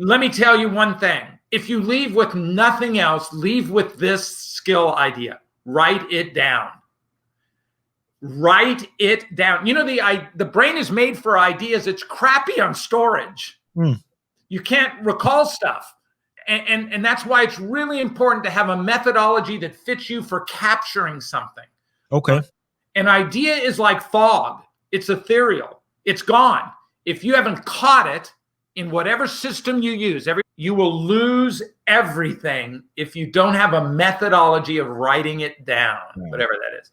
Let me tell you one thing. If you leave with nothing else, leave with this skill idea. Write it down. Write it down. You know, the brain is made for ideas. It's crappy on storage. You can't recall stuff. And that's why it's really important to have a methodology that fits you for capturing something. Okay. An idea is like fog. It's ethereal. It's gone. If you haven't caught it in whatever system you use, you will lose everything if you don't have a methodology of writing it down, whatever that is.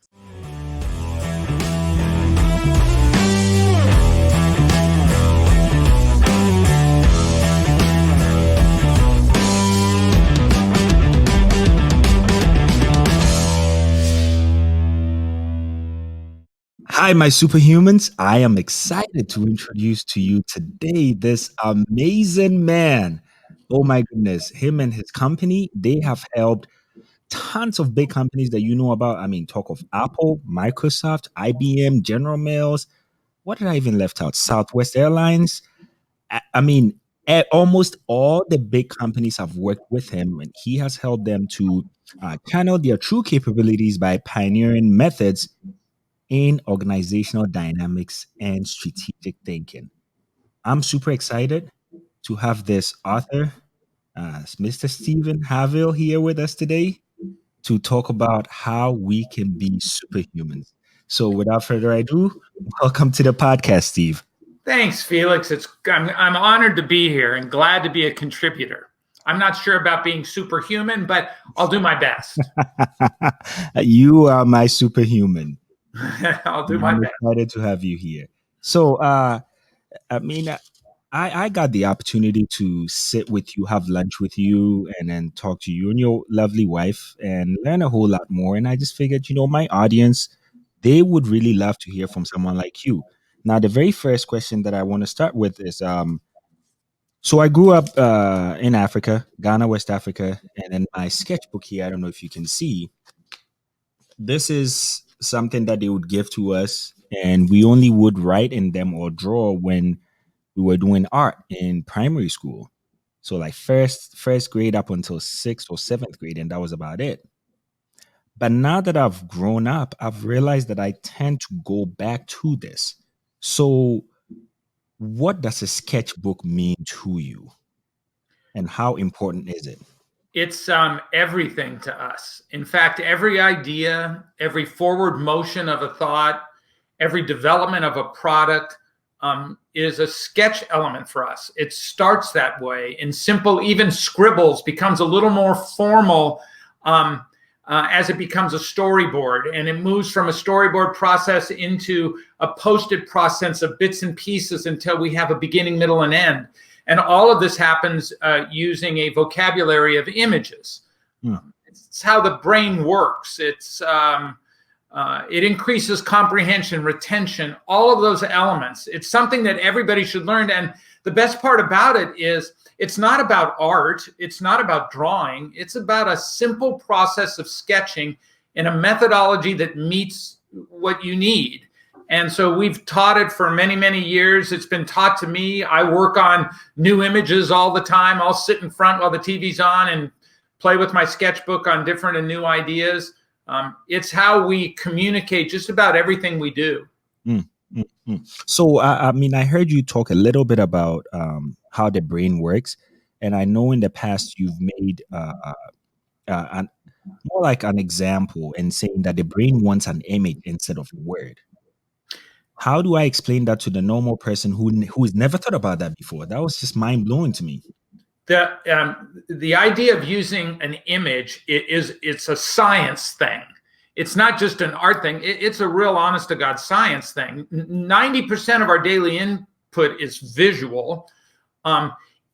Hi, my superhumans. I am excited to introduce to you today this amazing man. Oh my goodness. Him and his company, they have helped tons of big companies that you know about. I mean, talk of Apple, Microsoft, IBM, General Mills. What did I even left out? Southwest Airlines. I mean, almost all the big companies have worked with him, and he has helped them to channel their true capabilities by pioneering methods in organizational dynamics and strategic thinking. I'm super excited to have this author, Mr. Stephen Harvill, here with us today to talk about how we can be superhumans. So, without further ado, welcome to the podcast, Steve. Thanks, Felix. I'm honored to be here and glad to be a contributor. I'm not sure about being superhuman, but I'll do my best. You are my superhuman. I'll do my best. I'm excited to have you here. So, I got the opportunity to sit with you, have lunch with you, and then talk to you and your lovely wife and learn a whole lot more. And I just figured, my audience, they would really love to hear from someone like you. Now, the very first question that I want to start with is, so I grew up in Africa, Ghana, West Africa, and in my sketchbook here, I don't know if you can see, this is something that they would give to us, and we only would write in them or draw when we were doing art in primary school. So like first grade up until 6th or 7th grade, and that was about it. But now that I've grown up, I've realized that I tend to go back to this. So what does a sketchbook mean to you? And how important is it? It's everything to us. In fact, every idea, every forward motion of a thought, every development of a product is a sketch element for us. It starts that way in simple, even scribbles becomes a little more formal as it becomes a storyboard, and it moves from a storyboard process into a post-it process of bits and pieces until we have a beginning, middle, and end. And all of this happens using a vocabulary of images. It's how the brain works. It increases comprehension, retention, all of those elements. It's something that everybody should learn. And the best part about it is it's not about art. It's not about drawing. It's about a simple process of sketching in a methodology that meets what you need. And so we've taught it for many, many years. It's been taught to me. I work on new images all the time. I'll sit in front while the TV's on and play with my sketchbook on different and new ideas. It's how we communicate just about everything we do. So, I heard you talk a little bit about how the brain works. And I know in the past you've made more like an example in saying that the brain wants an image instead of a word. How do I explain that to the normal person who has never thought about that before? That was just mind blowing to me. The idea of using an image it's a science thing. It's not just an art thing. It's a real honest to God science thing. 90% of our daily input is visual.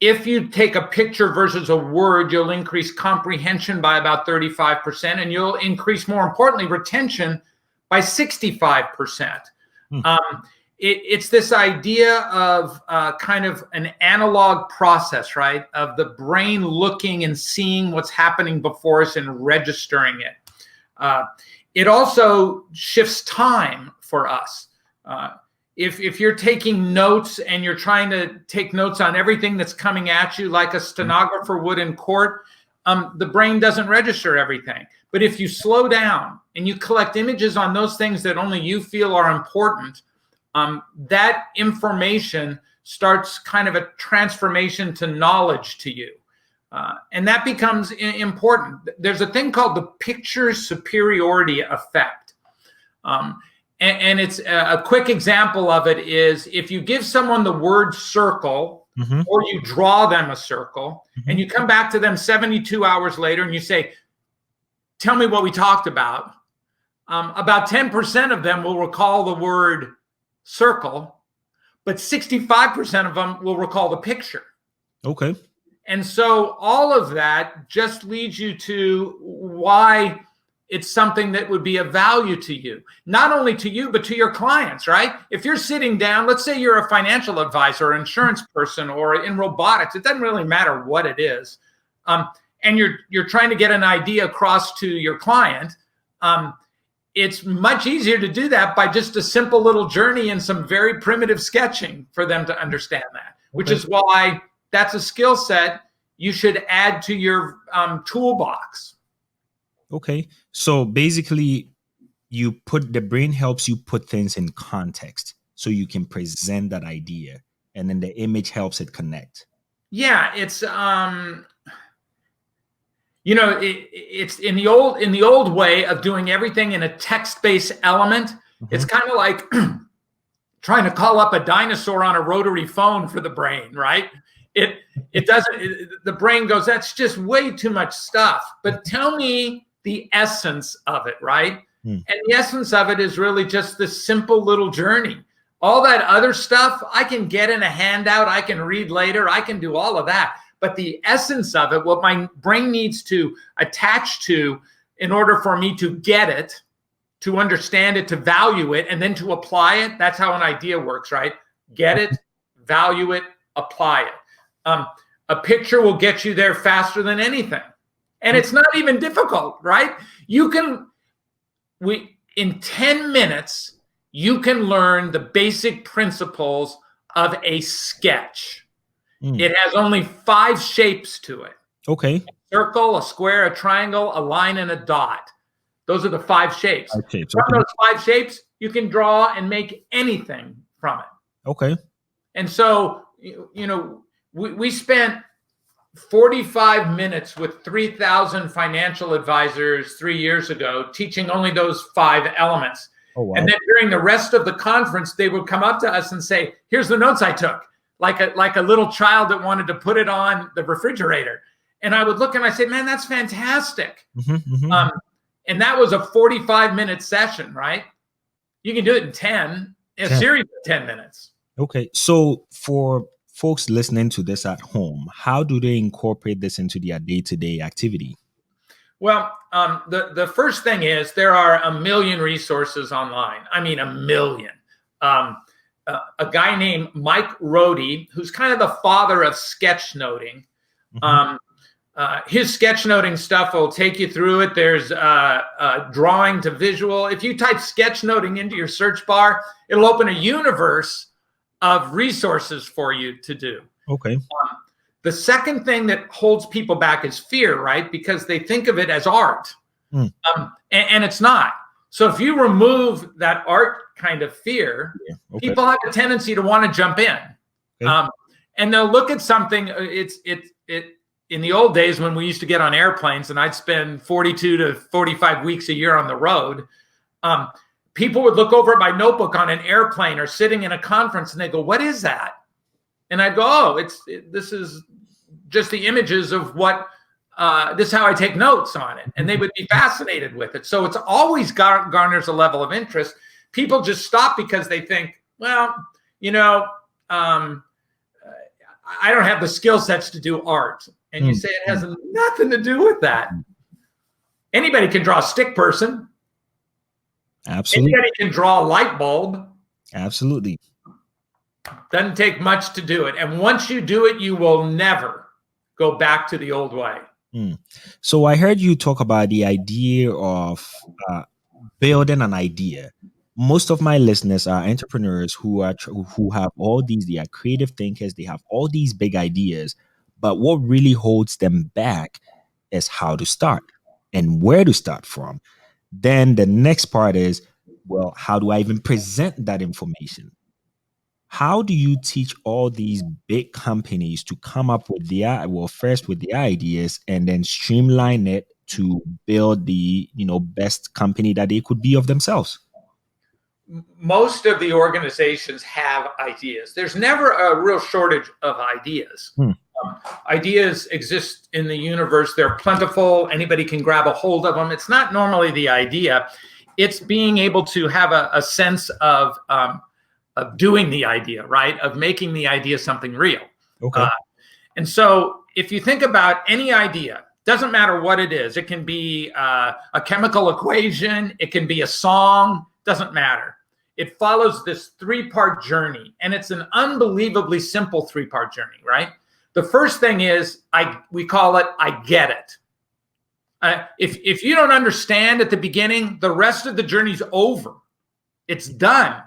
If you take a picture versus a word, you'll increase comprehension by about 35%, and you'll increase, more importantly, retention by 65%. It's this idea of kind of an analog process, right? Of the brain looking and seeing what's happening before us and registering it. It also shifts time for us. if you're taking notes and you're trying to take notes on everything that's coming at you like a stenographer would in court, the brain doesn't register everything. But if you slow down and you collect images on those things that only you feel are important, that information starts kind of a transformation to knowledge to you. And that becomes important. There's a thing called the picture superiority effect. And it's a quick example of it is if you give someone the word circle, or you draw them a circle, and you come back to them 72 hours later and you say, tell me what we talked about. About 10% of them will recall the word circle, but 65% of them will recall the picture. Okay. And so all of that just leads you to why it's something that would be of value to you, not only to you, but to your clients, right? If you're sitting down, let's say you're a financial advisor, or insurance person, or in robotics, it doesn't really matter what it is. And you're trying to get an idea across to your client. It's much easier to do that by just a simple little journey and some very primitive sketching for them to understand that, which is why that's a skill set you should add to your toolbox. Okay. So basically, the brain helps you put things in context so you can present that idea, and then the image helps it connect. Yeah, it's it's in the old way of doing everything in a text-based element. It's kind of like trying to call up a dinosaur on a rotary phone for the brain, right? It doesn't. The brain goes, that's just way too much stuff. But tell me the essence of it, right? And the essence of it is really just this simple little journey. All that other stuff I can get in a handout, I can read later, I can do all of that. But the essence of it, what my brain needs to attach to in order for me to get it, to understand it, to value it, and then to apply it, that's how an idea works, right? Get it, value it, apply it. A picture will get you there faster than anything. And it's not even difficult, right? In 10 minutes, you can learn the basic principles of a sketch. It has only 5 shapes to it. Okay. A circle, a square, a triangle, a line, and a dot. Those are the 5 shapes. 5 shapes. From those 5 shapes, you can draw and make anything from it. Okay. And so, we spent 45 minutes with 3,000 financial advisors 3 years ago, teaching only those 5 elements. Oh, wow. And then during the rest of the conference, they would come up to us and say, here's the notes I took, like a little child that wanted to put it on the refrigerator. And I would look and I say, man, that's fantastic. And that was a 45-minute session, right? You can do it in 10, a series of 10 minutes. Okay. So for folks listening to this at home, how do they incorporate this into their day-to-day activity? Well, the first thing is there are a million resources online. I mean, a million. A guy named Mike Rohde, who's kind of the father of sketchnoting. His sketchnoting stuff will take you through it. There's drawing to visual. If you type sketchnoting into your search bar, it'll open a universe of resources for you to do. Okay. The second thing that holds people back is fear, right? Because they think of it as art, and it's not. So if you remove that art kind of fear, people have a tendency to want to jump in, and they'll look at something. In the old days when we used to get on airplanes, and I'd spend 42 to 45 weeks a year on the road. People would look over at my notebook on an airplane or sitting in a conference, and they go, "What is that?" And I'd go, "Oh, this is just the images of what. This is how I take notes on it," and they would be fascinated with it. So it's always garners a level of interest. People just stop because they think, "Well, I don't have the skill sets to do art," and you say it has nothing to do with that. Anybody can draw a stick person. Absolutely. Anybody can draw a light bulb. Absolutely. Doesn't take much to do it. And once you do it, you will never go back to the old way. So I heard you talk about the idea of building an idea. most of my listeners are entrepreneurs who have all these. They are creative thinkers. They have all these big ideas, but what really holds them back is how to start and where to start from. Then the next part is, well, how do I even present that information? How do you teach all these big companies to come up with first with the ideas and then streamline it to build the, best company that they could be of themselves? Most of the organizations have ideas. There's never a real shortage of ideas. Ideas exist in the universe. They're plentiful. Anybody can grab a hold of them. It's not normally the idea. It's being able to have a sense of doing the idea, right? Of making the idea something real. Okay. And so if you think about any idea, doesn't matter what it is. It can be a chemical equation. It can be a song. Doesn't matter. It follows this 3-part journey, and it's an unbelievably simple 3-part journey, right? The first thing is we call it I get it. If you don't understand at the beginning, the rest of the journey's over. It's done.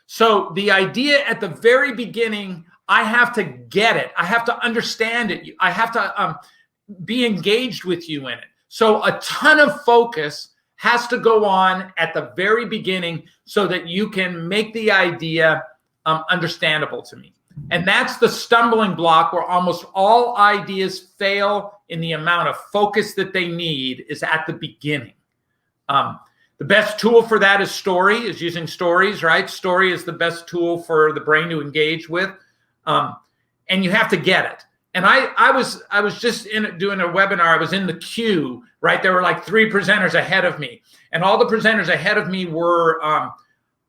So the idea at the very beginning, I have to get it. I have to understand it. I have to be engaged with you in it. So a ton of focus has to go on at the very beginning so that you can make the idea understandable to me. And that's the stumbling block where almost all ideas fail in the amount of focus that they need is at the beginning. The best tool for that is using stories, right? Story is the best tool for the brain to engage with. And you have to get it. And I was just doing a webinar. I was in the queue, right? There were like 3 presenters ahead of me. And all the presenters ahead of me were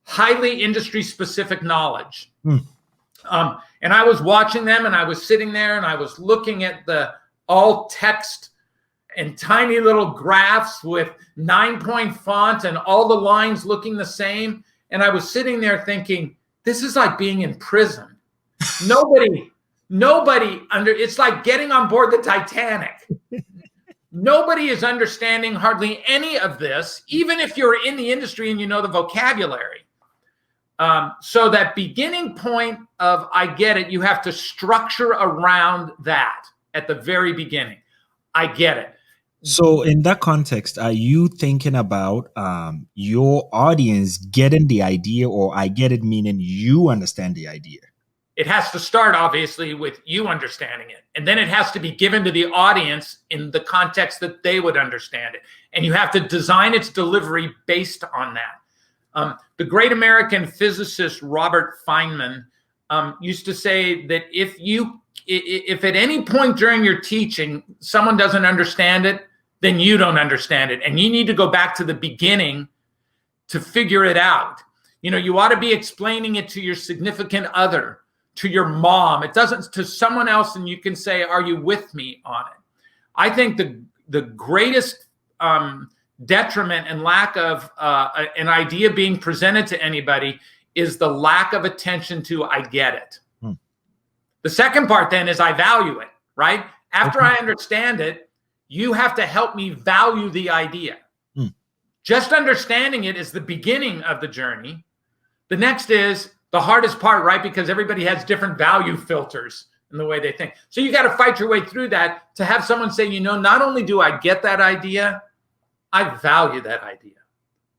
highly industry specific knowledge. And I was watching them, and I was sitting there, and I was looking at the all text and tiny little graphs with 9-point font and all the lines looking the same. And I was sitting there thinking, this is like being in prison. It's like getting on board the Titanic. Nobody is understanding hardly any of this, even if you're in the industry and you know the vocabulary. So that beginning point of I get it, you have to structure around that at the very beginning. I get it. So in that context, are you thinking about your audience getting the idea, or I get it meaning you understand the idea? It has to start, obviously, with you understanding it. And then it has to be given to the audience in the context that they would understand it. And you have to design its delivery based on that. The great American physicist Robert Feynman used to say that if at any point during your teaching someone doesn't understand it, then you don't understand it. And you need to go back to the beginning to figure it out. You ought to be explaining it to your significant other, to your mom. It doesn't to someone else, and you can say, are you with me on it? I think the greatest detriment and lack of an idea being presented to anybody is the lack of attention to I get it. The second part then is I value it, right? After I understand it, you have to help me value the idea. Just understanding it is the beginning of the journey. The next is the hardest part, right? Because everybody has different value filters in the way they think. So you got to fight your way through that to have someone say, not only do I get that idea, I value that idea.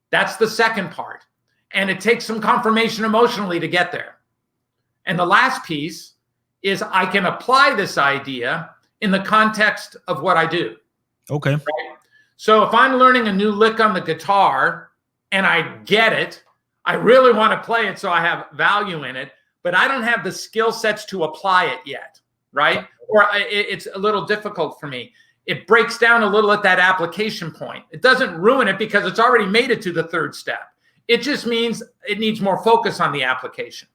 That's the second part. And it takes some confirmation emotionally to get there. And the last piece is I can apply this idea in the context of what I do. Okay. Right? So if I'm learning a new lick on the guitar and I get it, I really want to play it so I have value in it, but I don't have the skill sets to apply it yet, right? Or it's a little difficult for me. It breaks down a little at that application point. It doesn't ruin it because it's already made it to the third step. It just means it needs more focus on the application.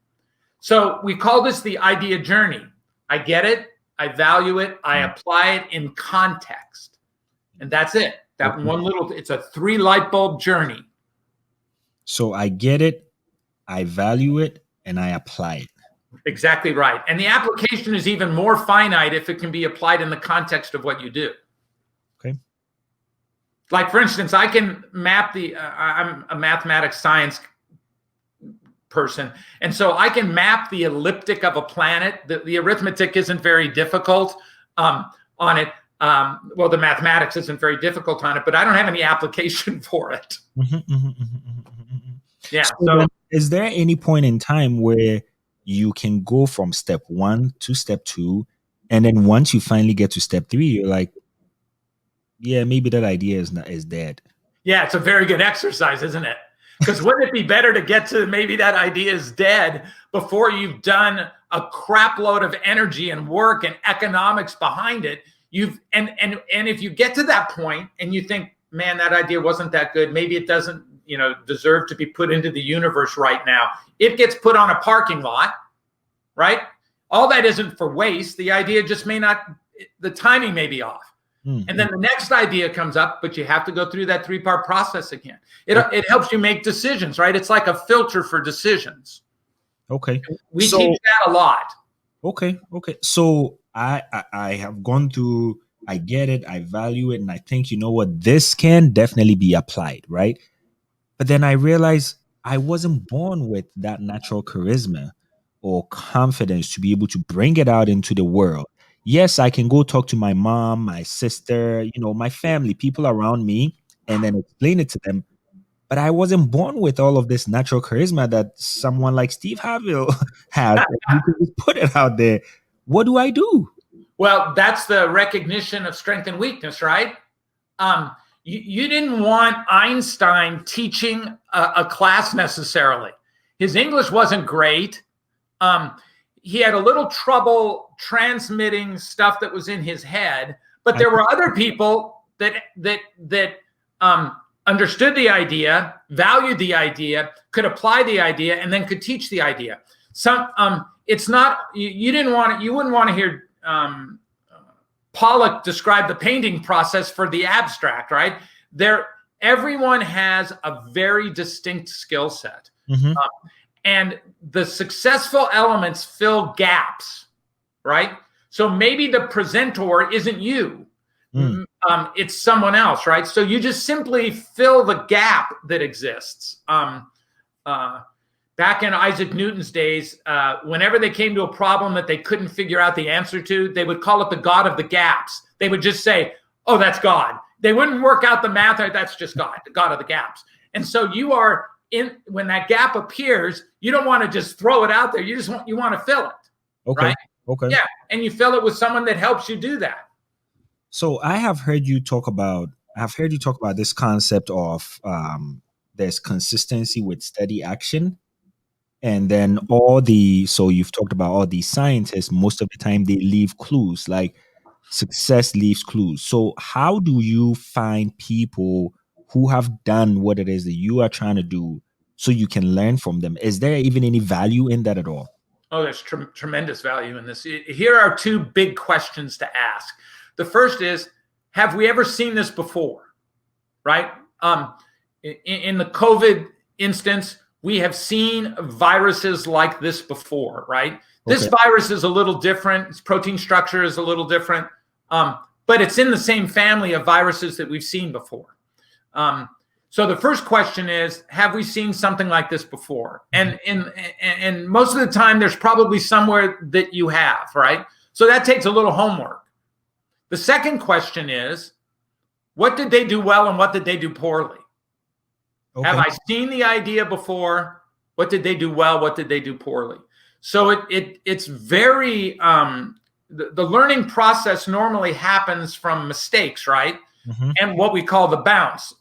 So we call this the idea journey. I get it, I value it, I apply it in context. And that's it. That it's a 3 light bulb journey. So I get it, I value it, and I apply it. Exactly right. And the application is even more finite if it can be applied in the context of what you do. Okay. Like, for instance, I can map I'm a mathematics science person. And so I can map the elliptic of a planet. The arithmetic isn't very difficult on it. Well, the mathematics isn't very difficult on it, but I don't have any application for it. Yeah. So is there any point in time where you can go from step 1 to step 2, and then once you finally get to step 3, you're like, yeah, maybe that idea is dead? Yeah, it's a very good exercise, isn't it? Because wouldn't it be better to get to maybe that idea is dead before you've done a crap load of energy and work and economics behind it? And if you get to that point and you think, man, that idea wasn't that good, maybe it doesn't, deserve to be put into the universe right now. It gets put on a parking lot, right? All that isn't for waste. The idea just may not, the timing may be off. And then the next idea comes up, but you have to go through that 3-part process again. It helps you make decisions, right? It's like a filter for decisions. Okay. We teach that a lot. Okay. So I have gone through, I get it, I value it, and I think, you know what, this can definitely be applied, right? But then I realized I wasn't born with that natural charisma or confidence to be able to bring it out into the world. Yes, I can go talk to my mom, my sister, my family, people around me, and then explain it to them. But I wasn't born with all of this natural charisma that someone like Steve Harvill has. You can just put it out there. What do I do? Well, that's the recognition of strength and weakness, right? You didn't want Einstein teaching a class necessarily. His English wasn't great. He had a little trouble transmitting stuff that was in his head, but there were other people that understood the idea, valued the idea, could apply the idea, and then could teach the idea. It's not, you wouldn't want to hear Pollock describe the painting process for the abstract, right? Everyone has a very distinct skill set. And the successful elements fill gaps, right? So maybe the presenter isn't you. It's someone else, right? So you just simply fill the gap that exists. Back in Isaac Newton's days, whenever they came to a problem that they couldn't figure out the answer to, they would call it the God of the gaps. They would just say, oh, that's God. They wouldn't work out the math. That's just God, the God of the gaps. And so when that gap appears, you don't want to just throw it out there. You want to fill it. Okay. Right? Okay. Yeah. And you fill it with someone that helps you do that. So I have heard you talk about this concept of there's consistency with steady action. And then so you've talked about all these scientists, most of the time they leave clues, like success leaves clues. So how do you find people who have done what it is that you are trying to do so you can learn from them? Is there even any value in that at all? Oh, there's tremendous value in this. Here are 2 big questions to ask. The first is, have we ever seen this before? Right? In the COVID instance, we have seen viruses like this before, right? Okay. This virus is a little different. Its protein structure is a little different, but it's in the same family of viruses that we've seen before. So the first question is, have we seen something like this before? And most of the time, there's probably somewhere that you have, right? So that takes a little homework. The second question is, what did they do well and what did they do poorly? Okay. Have I seen the idea before? What did they do well? What did they do poorly? So it's very, the learning process normally happens from mistakes, right? And what we call the bounce,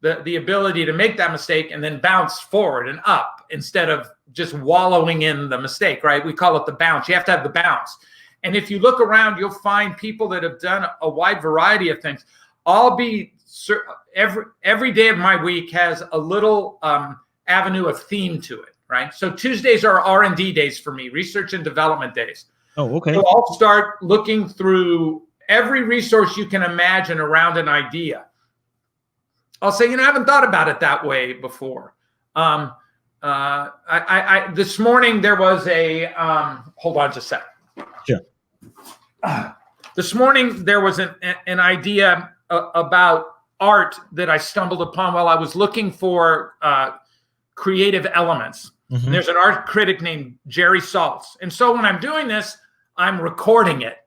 the ability to make that mistake and then bounce forward and up instead of just wallowing in the mistake, right? We call it the bounce. You have to have the bounce. And if you look around, you'll find people that have done a wide variety of things. Every day of my week has a little avenue of theme to it, right? So Tuesdays are R&D days for me, research and development days. Oh, okay. So I'll start looking through every resource you can imagine around an idea. I'll say, I haven't thought about it that way before. This morning there was a, hold on just a sec. Sure. This morning there was an idea about art that I stumbled upon while I was looking for creative elements. Mm-hmm. And there's an art critic named Jerry Saltz. And so when I'm doing this, I'm recording it.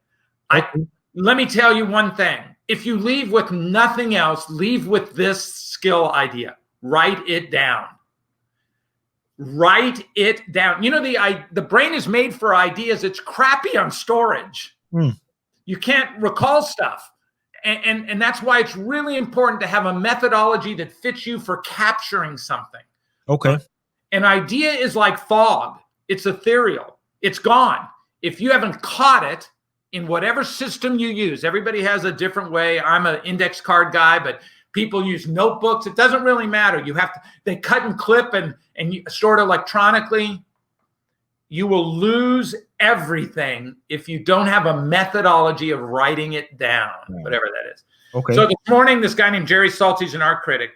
Let me tell you one thing. If you leave with nothing else, leave with this skill idea. Write it down. Write it down. You know, the brain is made for ideas. It's crappy on storage. You can't recall stuff. And that's why it's really important to have a methodology that fits you for capturing something. Okay. An idea is like fog. It's ethereal. It's gone. If you haven't caught it in whatever system you use, everybody has a different way. I'm an index card guy, but people use notebooks. It doesn't really matter. They cut and clip and you store it electronically. You will lose everything if you don't have a methodology of writing it down, whatever that is. Okay. So this morning, this guy named Jerry Saltz, he's an art critic.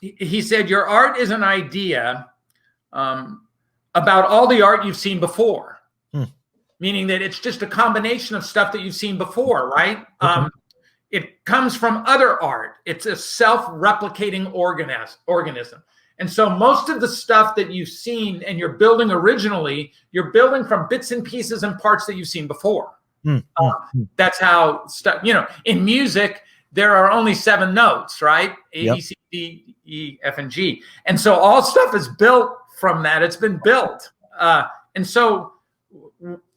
He said, your art is an idea about all the art you've seen before, meaning that it's just a combination of stuff that you've seen before, right? It comes from other art. It's a self-replicating organism. And so most of the stuff that you've seen and you're building originally, you're building from bits and pieces and parts that you've seen before. That's how stuff, you know, in music, there are only 7 notes, right? A, B, C, D, E, F, and G. And so all stuff is built from that. It's been built. And so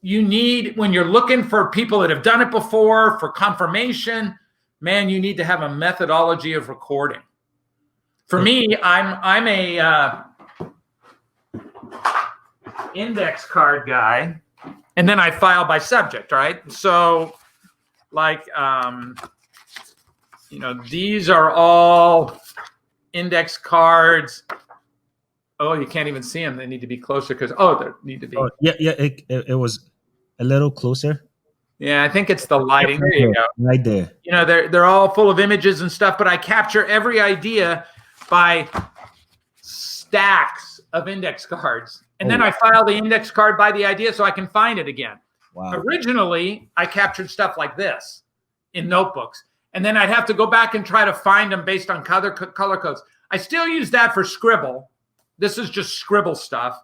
you need, when you're looking for people that have done it before, for confirmation, man, you need to have a methodology of recording. For me, I'm a index card guy, and then I file by subject, right? So, like, you know, these are all index cards. Oh, you can't even see them. They need to be closer because they need to be. Oh, yeah. It was a little closer. Yeah, I think it's the lighting. There you go. Right there. You know, they're all full of images and stuff, but I capture every idea by stacks of index cards. And then I file the index card by the idea so I can find it again. Wow. Originally, I captured stuff like this in notebooks. And then I'd have to go back and try to find them based on color codes. I still use that for scribble. This is just scribble stuff.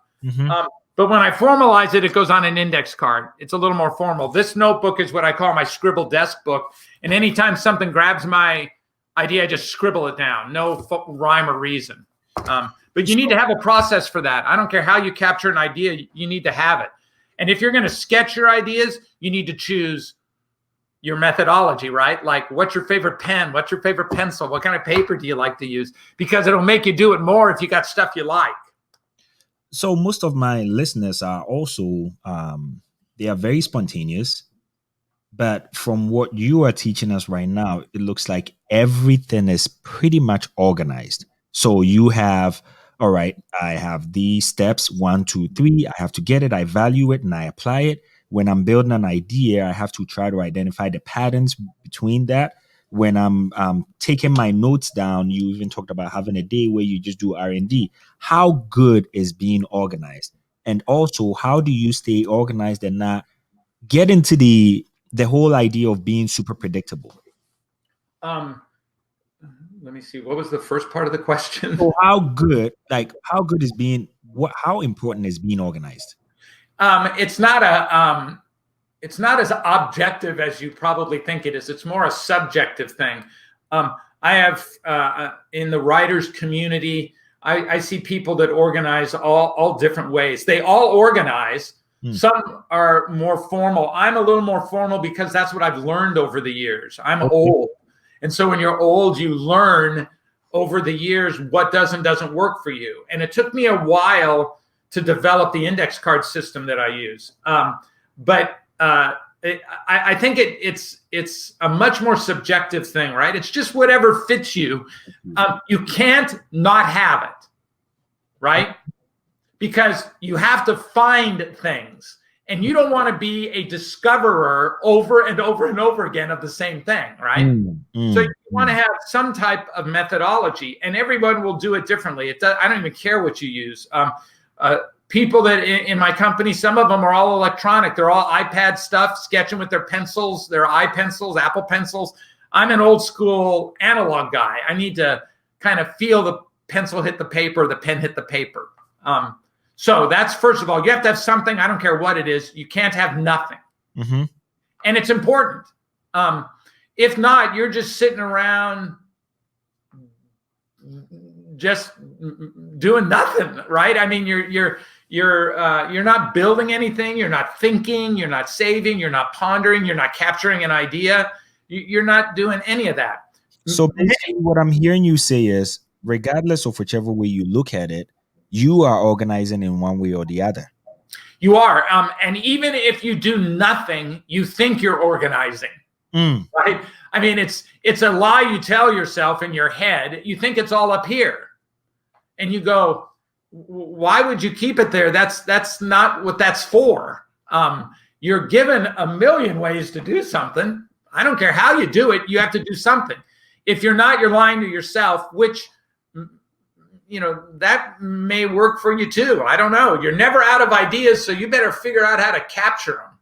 But when I formalize it, it goes on an index card. It's a little more formal. This notebook is what I call my scribble desk book. And anytime something grabs my idea, I just scribble it down. No rhyme or reason. But you need to have a process for that. I don't care how you capture an idea. You need to have it. And if you're going to sketch your ideas, you need to choose your methodology, right? Like, what's your favorite pen? What's your favorite pencil? What kind of paper do you like to use? Because it'll make you do it more if you got stuff you like. So most of my listeners are also, they are very spontaneous. But from what you are teaching us right now, it looks like everything is pretty much organized. So you have, all right, I have these steps, 1, 2, 3. I have to get it, I value it, and I apply it. When I'm building an idea, I have to try to identify the patterns between that. When I'm taking my notes down, you even talked about having a day where you just do R&D. How good is being organized? And also, how do you stay organized and not get into the whole idea of being super predictable? Let me see. What was the first part of the question? So how important is being organized? It's not as objective as you probably think it is. It's more a subjective thing. I have in the writers community, I see people that organize all different ways. They all organize. Some are more formal. I'm a little more formal because that's what I've learned over the years. I'm old. And so when you're old, you learn over the years what does and doesn't work for you. And it took me a while to develop the index card system that I use. But I think it's a much more subjective thing, right? It's just whatever fits you. You can't not have it, right? Because you have to find things, and you don't want to be a discoverer over and over and over again of the same thing, right? So you want to have some type of methodology, and everyone will do it differently. I don't even care what you use. People that in my company, some of them are all electronic. They're all iPad stuff, sketching with their pencils, their iPencils, Apple pencils. I'm an old school analog guy. I need to kind of feel the pencil hit the paper, the pen hit the paper. So that's, first of all, you have to have something. I don't care what it is. You can't have nothing. Mm-hmm. And it's important. If not, you're just sitting around just doing nothing, right? I mean, you're not building anything. You're not thinking. You're not saving. You're not pondering. You're not capturing an idea. You're not doing any of that. So basically, what I'm hearing you say is, regardless of whichever way you look at it, you are organizing in one way or the other. You are. And even if you do nothing, you think you're organizing. Right? I mean, it's a lie you tell yourself in your head. You think it's all up here. And you go, why would you keep it there? That's not what that's for. You're given a million ways to do something. I don't care how you do it. You have to do something. If you're not, you're lying to yourself, which, that may work for you too. I don't know. You're never out of ideas, so you better figure out how to capture them.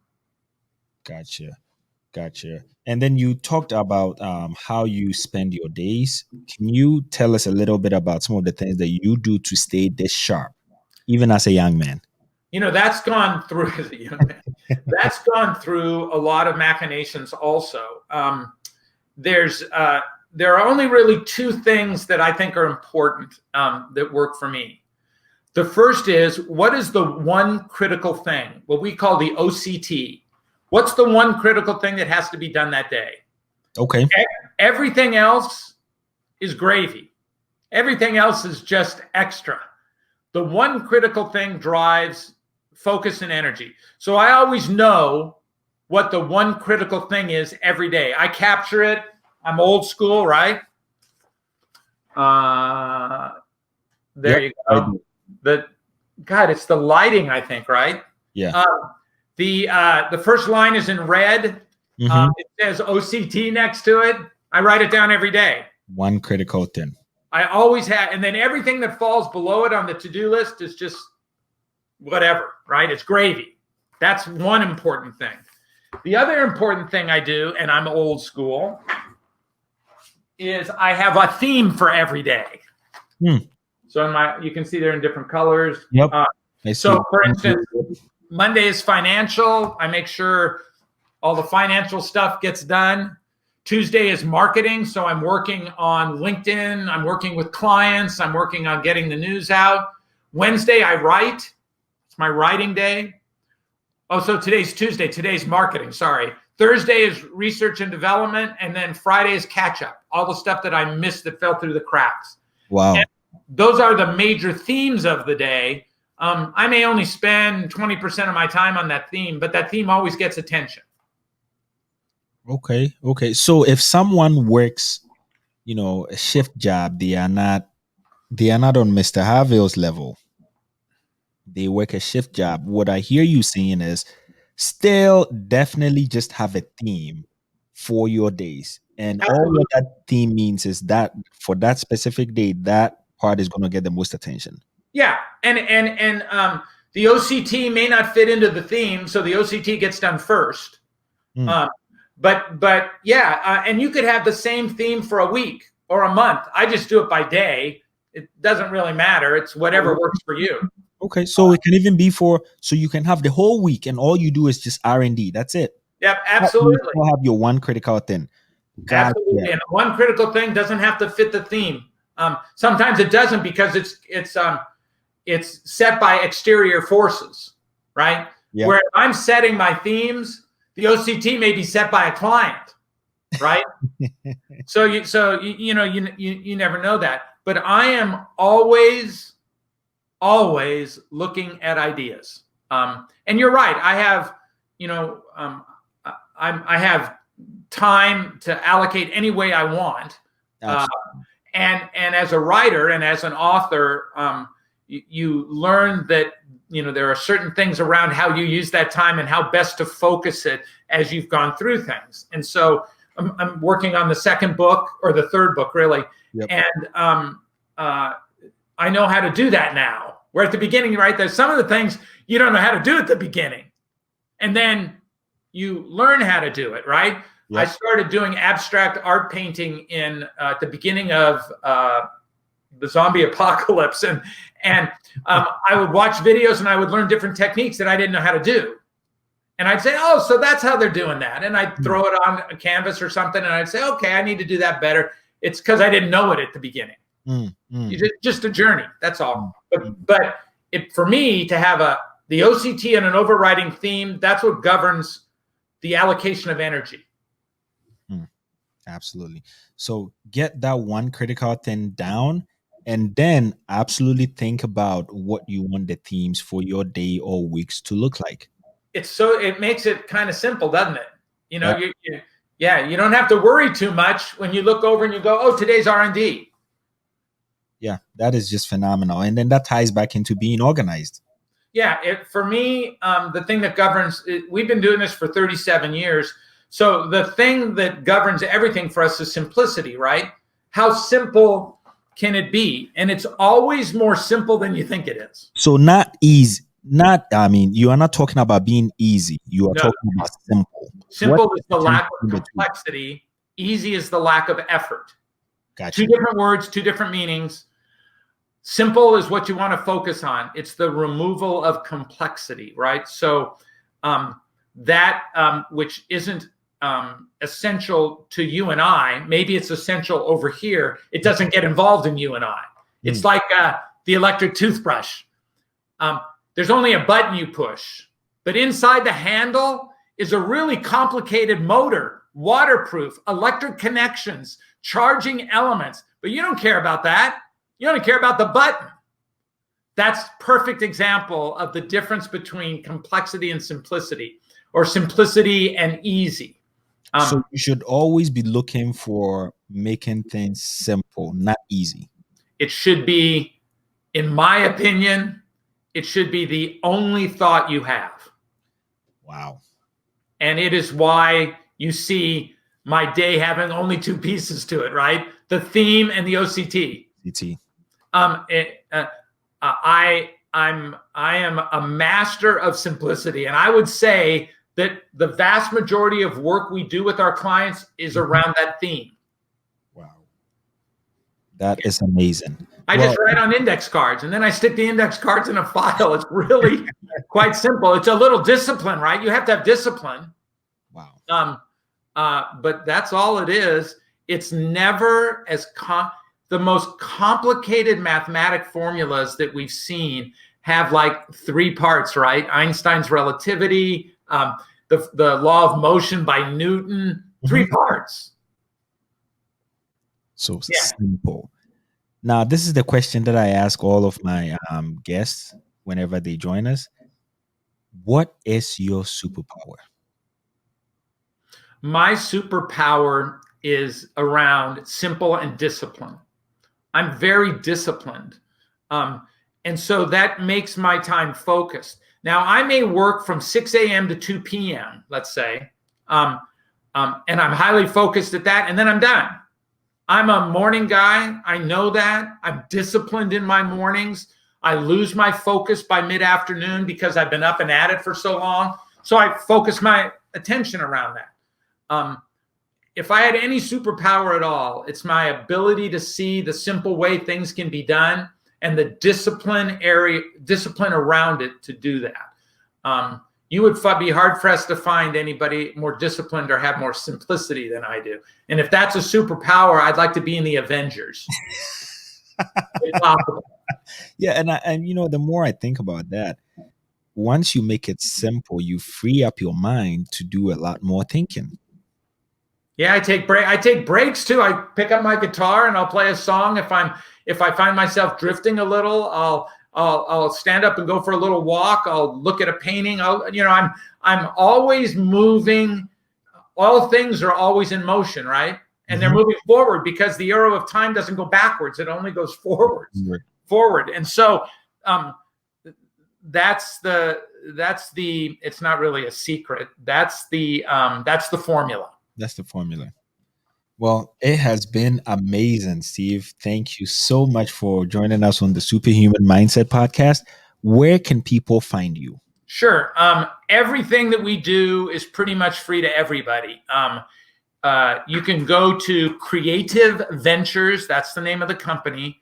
Gotcha. And then you talked about how you spend your days. Can you tell us a little bit about some of the things that you do to stay this sharp, even as a young man? That's gone through as a young man. That's gone through a lot of machinations also. There are only really two things that I think are important that work for me. The first is, what is the one critical thing, what we call the OCT? What's the one critical thing that has to be done that day? Okay. Everything else is gravy. Everything else is just extra. The one critical thing drives focus and energy. So I always know what the one critical thing is every day. I capture it. I'm old school, right? There you go. It's the lighting, I think, right? Yeah. The first line is in red. Mm-hmm. It says OCT next to it. I write it down every day. One critical thing. I always have, and then everything that falls below it on the to-do list is just whatever, right? It's gravy. That's one important thing. The other important thing I do, and I'm old school, is I have a theme for every day. So you can see they're in different colors. Yep. So for instance, Monday is financial. I make sure all the financial stuff gets done. Tuesday is marketing. So I'm working on LinkedIn. I'm working with clients. I'm working on getting the news out. Wednesday, I write. It's my writing day. Oh, so today's Tuesday. Today's marketing. Sorry. Thursday is research and development. And then Friday is catch up. All the stuff that I missed that fell through the cracks. Wow. And those are the major themes of the day. I may only spend 20% of my time on that theme, but that theme always gets attention. Okay. So if someone works, a shift job, they are not on Mr. Harvill's level. They work a shift job. What I hear you saying is still definitely just have a theme for your days. And Absolutely. all what that theme means is that for that specific day, that part is going to get the most attention. Yeah. And the OCT may not fit into the theme. So the OCT gets done first. But yeah. And you could have the same theme for a week or a month. I just do it by day. It doesn't really matter. It's whatever works for you. Okay. So it can even be so you can have the whole week and all you do is just R&D. That's it. Yep. Absolutely. You have your one critical thing. Absolutely. And one critical thing doesn't have to fit the theme. Sometimes it doesn't because it's set by exterior forces, right? Yep. Where I'm setting my themes, the OCT may be set by a client, right? So you never know that. But I am always looking at ideas. And you're right. I have, I have time to allocate any way I want. And as a writer and as an author, you learn that there are certain things around how you use that time and how best to focus it as you've gone through things. And so I'm working on the second book or the third book, really. Yep. And I know how to do that now. Where at the beginning, right, there's some of the things you don't know how to do at the beginning. And then you learn how to do it, right? Yep. I started doing abstract art painting at the beginning of the zombie apocalypse, and I would watch videos and I would learn different techniques that I didn't know how to do. And I'd say, oh, so that's how they're doing that. And I'd throw it on a canvas or something, and I'd say, okay, I need to do that better. It's because I didn't know it at the beginning. Just a journey. That's all. But for me to have the OCT and an overriding theme, that's what governs the allocation of energy. Absolutely. So get that one critical thing down, and then absolutely think about what you want the themes for your day or weeks to look like. It makes it kind of simple, doesn't it? You know, you don't have to worry too much when you look over and you go, oh, today's R&D. Yeah, that is just phenomenal. And then that ties back into being organized. Yeah, for me, the thing that governs, we've been doing this for 37 years. So the thing that governs everything for us is simplicity, right? How simple can it be? And it's always more simple than you think it is. So not easy. You are not talking about being easy. You are talking about simple. Simple is the lack of complexity. Easy is the lack of effort. Gotcha. Two different words, two different meanings. Simple is what you want to focus on. It's the removal of complexity, right? So which isn't essential to you and I, maybe it's essential over here. It doesn't get involved in you and I. It's like the electric toothbrush. There's only a button you push, but inside the handle is a really complicated motor, waterproof, electric connections, charging elements, but you don't care about that. You only care about the button. That's perfect example of the difference between complexity and simplicity, or simplicity and easy. So you should always be looking for making things simple, not easy. It should be, in my opinion, it should be the only thought you have. Wow. And it is why you see my day having only two pieces to it, right? The theme and the OCT. I am a master of simplicity, and I would say that the vast majority of work we do with our clients is around that theme. Wow. That is amazing. I just write on index cards, and then I stick the index cards in a file. It's really quite simple. It's a little discipline, right? You have to have discipline. Wow. But that's all it is. It's never as the most complicated mathematic formulas that we've seen have like three parts, right? Einstein's relativity, the law of motion by Newton, three parts. So simple. Now, this is the question that I ask all of my guests whenever they join us. What is your superpower? My superpower is around simple and discipline. I'm very disciplined. And so that makes my time focused. Now, I may work from 6 a.m. to 2 p.m., let's say, and I'm highly focused at that, and then I'm done. I'm a morning guy. I know that. I'm disciplined in my mornings. I lose my focus by mid-afternoon because I've been up and at it for so long. So I focus my attention around that. If I had any superpower at all, it's my ability to see the simple way things can be done and the discipline around it to do that. You would be hard-pressed to find anybody more disciplined or have more simplicity than I do. And if that's a superpower, I'd like to be in the Avengers. If possible. Yeah, and you know, the more I think about that, once you make it simple, you free up your mind to do a lot more thinking. Yeah, I take breaks too. I pick up my guitar and I'll play a song. If I find myself drifting a little, I'll stand up and go for a little walk. I'll look at a painting. I'm always moving. All things are always in motion, right? And they're moving forward because the arrow of time doesn't go backwards. It only goes forwards. Forward. And so that's the it's not really a secret. That's the formula. That's the formula. Well, it has been amazing, Steve. Thank you so much for joining us on the Superhuman Mindset podcast. Where can people find you? Sure. Everything that we do is pretty much free to everybody. You can go to Creative Ventures. That's the name of the company.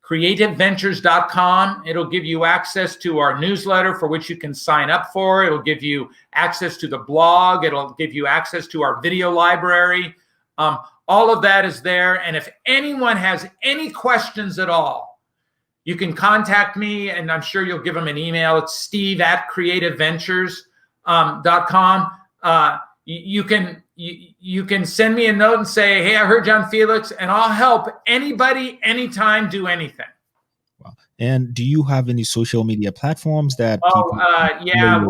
creativeventures.com. It'll give you access to our newsletter for which you can sign up for. It'll give you access to the blog. It'll give you access to our video library. All of that is there. And if anyone has any questions at all, you can contact me, and I'm sure you'll give them an email. It's steve@creativeventures.com. You can send me a note and say, hey, I heard John Felix, and I'll help anybody, anytime, do anything. Wow. And do you have any social media platforms that yeah,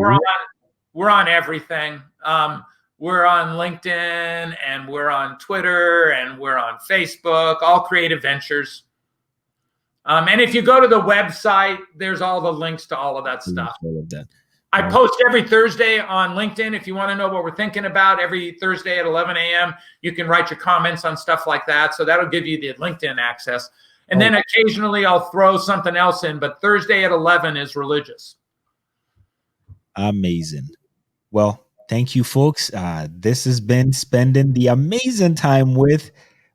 we're on everything. We're on LinkedIn, and we're on Twitter, and we're on Facebook, all Creative Ventures. And if you go to the website, there's all the links to all of that stuff. All of that. I post every Thursday on LinkedIn. If you want to know what we're thinking about, every Thursday at 11 a.m., you can write your comments on stuff like that. So that'll give you the LinkedIn access. And then occasionally I'll throw something else in, but Thursday at 11 is religious. Amazing. Well, thank you, folks. This has been spending the amazing time with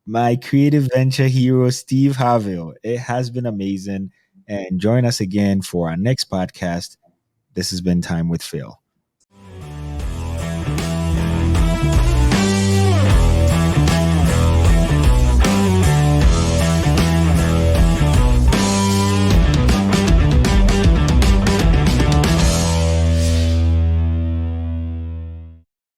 my creative venture hero, Steve Harvill. It has been amazing. And join us again for our next podcast. This has been Time with Phil.